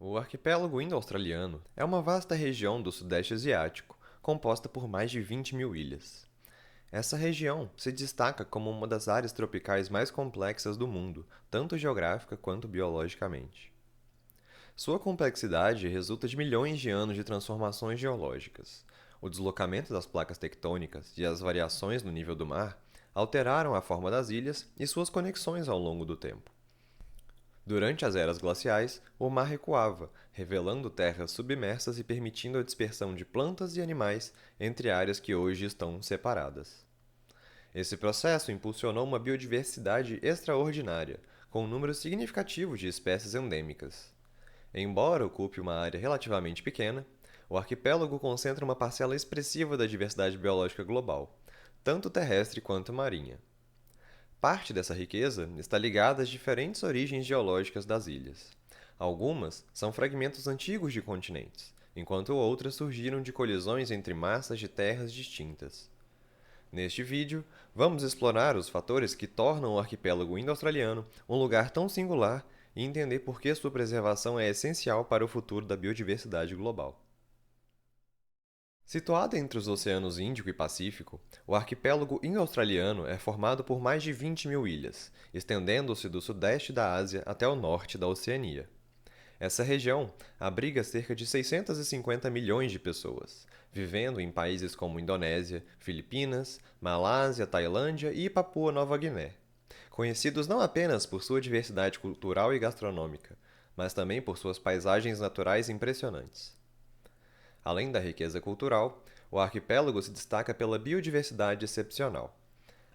O arquipélago indo-australiano é uma vasta região do Sudeste Asiático, composta por mais de 20 mil ilhas. Essa região se destaca como uma das áreas tropicais mais complexas do mundo, tanto geográfica quanto biologicamente. Sua complexidade resulta de milhões de anos de transformações geológicas. O deslocamento das placas tectônicas e as variações no nível do mar alteraram a forma das ilhas e suas conexões ao longo do tempo. Durante as eras glaciais, o mar recuava, revelando terras submersas e permitindo a dispersão de plantas e animais entre áreas que hoje estão separadas. Esse processo impulsionou uma biodiversidade extraordinária, com um número significativo de espécies endêmicas. Embora ocupe uma área relativamente pequena, o arquipélago concentra uma parcela expressiva da diversidade biológica global, tanto terrestre quanto marinha. Parte dessa riqueza está ligada às diferentes origens geológicas das ilhas. Algumas são fragmentos antigos de continentes, enquanto outras surgiram de colisões entre massas de terras distintas. Neste vídeo, vamos explorar os fatores que tornam o arquipélago indo-australiano um lugar tão singular e entender por que sua preservação é essencial para o futuro da biodiversidade global. Situado entre os oceanos Índico e Pacífico, o arquipélago indo-australiano é formado por mais de 20 mil ilhas, estendendo-se do sudeste da Ásia até o norte da Oceania. Essa região abriga cerca de 650 milhões de pessoas, vivendo em países como Indonésia, Filipinas, Malásia, Tailândia e Papua Nova Guiné, conhecidos não apenas por sua diversidade cultural e gastronômica, mas também por suas paisagens naturais impressionantes. Além da riqueza cultural, o arquipélago se destaca pela biodiversidade excepcional.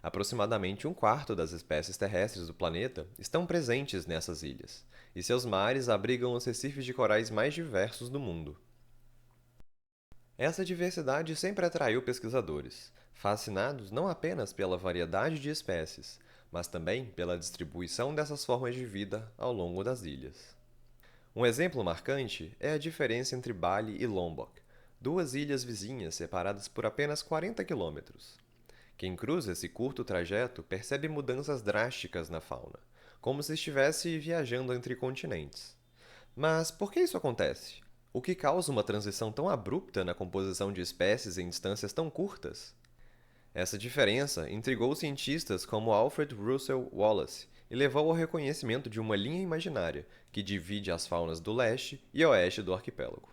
Aproximadamente um quarto das espécies terrestres do planeta estão presentes nessas ilhas, e seus mares abrigam os recifes de corais mais diversos do mundo. Essa diversidade sempre atraiu pesquisadores, fascinados não apenas pela variedade de espécies, mas também pela distribuição dessas formas de vida ao longo das ilhas. Um exemplo marcante é a diferença entre Bali e Lombok, duas ilhas vizinhas separadas por apenas 40 quilômetros. Quem cruza esse curto trajeto percebe mudanças drásticas na fauna, como se estivesse viajando entre continentes. Mas por que isso acontece? O que causa uma transição tão abrupta na composição de espécies em distâncias tão curtas? Essa diferença intrigou cientistas como Alfred Russel Wallace e levou ao reconhecimento de uma linha imaginária que divide as faunas do leste e oeste do arquipélago.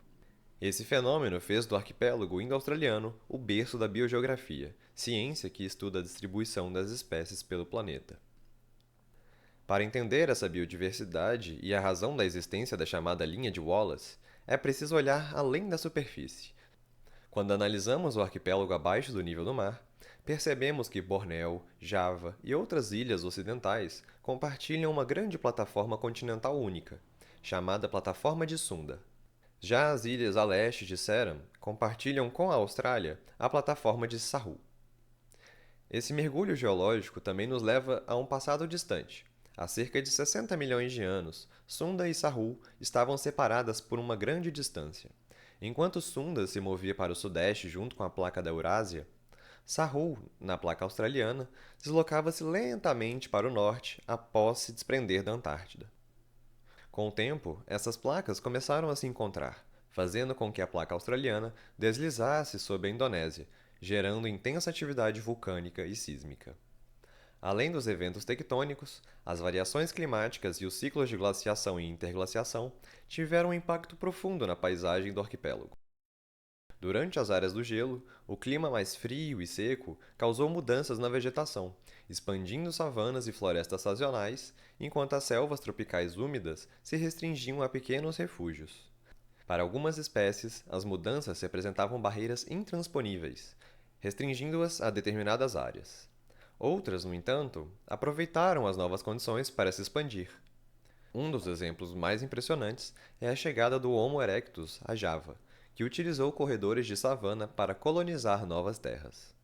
Esse fenômeno fez do arquipélago indo-australiano o berço da biogeografia, ciência que estuda a distribuição das espécies pelo planeta. Para entender essa biodiversidade e a razão da existência da chamada linha de Wallace, é preciso olhar além da superfície. Quando analisamos o arquipélago abaixo do nível do mar, percebemos que Bornéu, Java e outras ilhas ocidentais compartilham uma grande plataforma continental única, chamada Plataforma de Sunda. Já as ilhas a leste de Ceram compartilham com a Austrália a plataforma de Sahul. Esse mergulho geológico também nos leva a um passado distante. Há cerca de 60 milhões de anos, Sunda e Sahul estavam separadas por uma grande distância. Enquanto Sunda se movia para o sudeste junto com a placa da Eurásia, Sahul, na placa australiana, deslocava-se lentamente para o norte após se desprender da Antártida. Com o tempo, essas placas começaram a se encontrar, fazendo com que a placa australiana deslizasse sobre a Indonésia, gerando intensa atividade vulcânica e sísmica. Além dos eventos tectônicos, as variações climáticas e os ciclos de glaciação e interglaciação tiveram um impacto profundo na paisagem do arquipélago. Durante as áreas do gelo, o clima mais frio e seco causou mudanças na vegetação, expandindo savanas e florestas sazonais, enquanto as selvas tropicais úmidas se restringiam a pequenos refúgios. Para algumas espécies, as mudanças representavam barreiras intransponíveis, restringindo-as a determinadas áreas. Outras, no entanto, aproveitaram as novas condições para se expandir. Um dos exemplos mais impressionantes é a chegada do Homo erectus a Java, que utilizou corredores de savana para colonizar novas terras.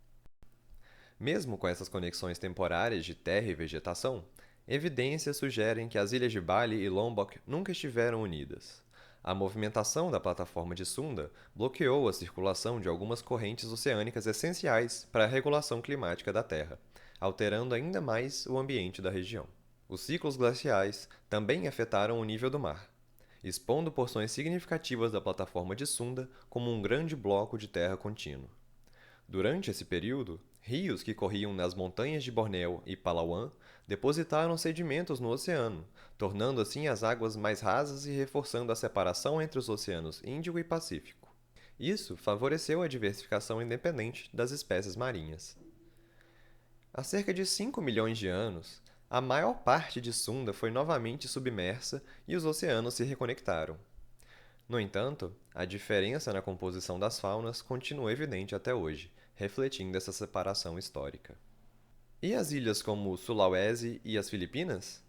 Mesmo com essas conexões temporárias de terra e vegetação, evidências sugerem que as ilhas de Bali e Lombok nunca estiveram unidas. A movimentação da plataforma de Sunda bloqueou a circulação de algumas correntes oceânicas essenciais para a regulação climática da Terra, alterando ainda mais o ambiente da região. Os ciclos glaciais também afetaram o nível do mar. expondo porções significativas da plataforma de Sunda como um grande bloco de terra contínuo. Durante esse período, rios que corriam nas montanhas de Bornéu e Palauan depositaram sedimentos no oceano, tornando assim as águas mais rasas e reforçando a separação entre os oceanos Índico e Pacífico. Isso favoreceu a diversificação independente das espécies marinhas. Há cerca de 5 milhões de anos, a maior parte de Sunda foi novamente submersa e os oceanos se reconectaram. No entanto, a diferença na composição das faunas continua evidente até hoje, refletindo essa separação histórica. E as ilhas como Sulawesi e as Filipinas?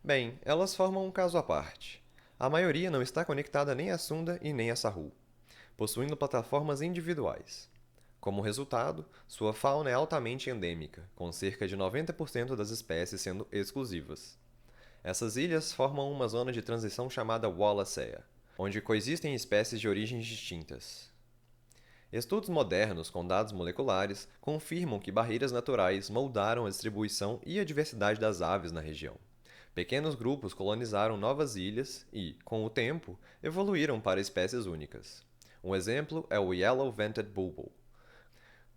Bem, elas formam um caso à parte. A maioria não está conectada nem a Sunda e nem a Sarru, possuindo plataformas individuais. Como resultado, sua fauna é altamente endêmica, com cerca de 90% das espécies sendo exclusivas. Essas ilhas formam uma zona de transição chamada Wallacea, onde coexistem espécies de origens distintas. Estudos modernos com dados moleculares confirmam que barreiras naturais moldaram a distribuição e a diversidade das aves na região. Pequenos grupos colonizaram novas ilhas e, com o tempo, evoluíram para espécies únicas. Um exemplo é o Yellow-vented bulbul,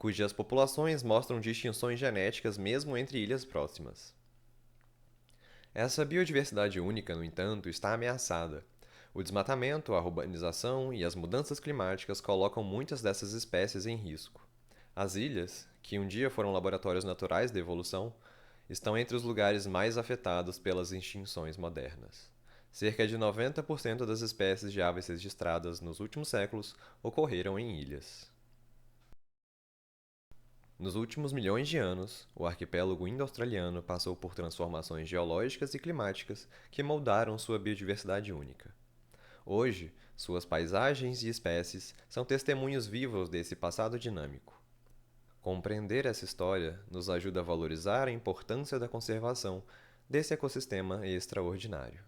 cujas populações mostram distinções genéticas mesmo entre ilhas próximas. Essa biodiversidade única, no entanto, está ameaçada. O desmatamento, a urbanização e as mudanças climáticas colocam muitas dessas espécies em risco. As ilhas, que um dia foram laboratórios naturais da evolução, estão entre os lugares mais afetados pelas extinções modernas. Cerca de 90% das espécies de aves registradas nos últimos séculos ocorreram em ilhas. Nos últimos milhões de anos, o arquipélago indo-australiano passou por transformações geológicas e climáticas que moldaram sua biodiversidade única. Hoje, suas paisagens e espécies são testemunhos vivos desse passado dinâmico. Compreender essa história nos ajuda a valorizar a importância da conservação desse ecossistema extraordinário.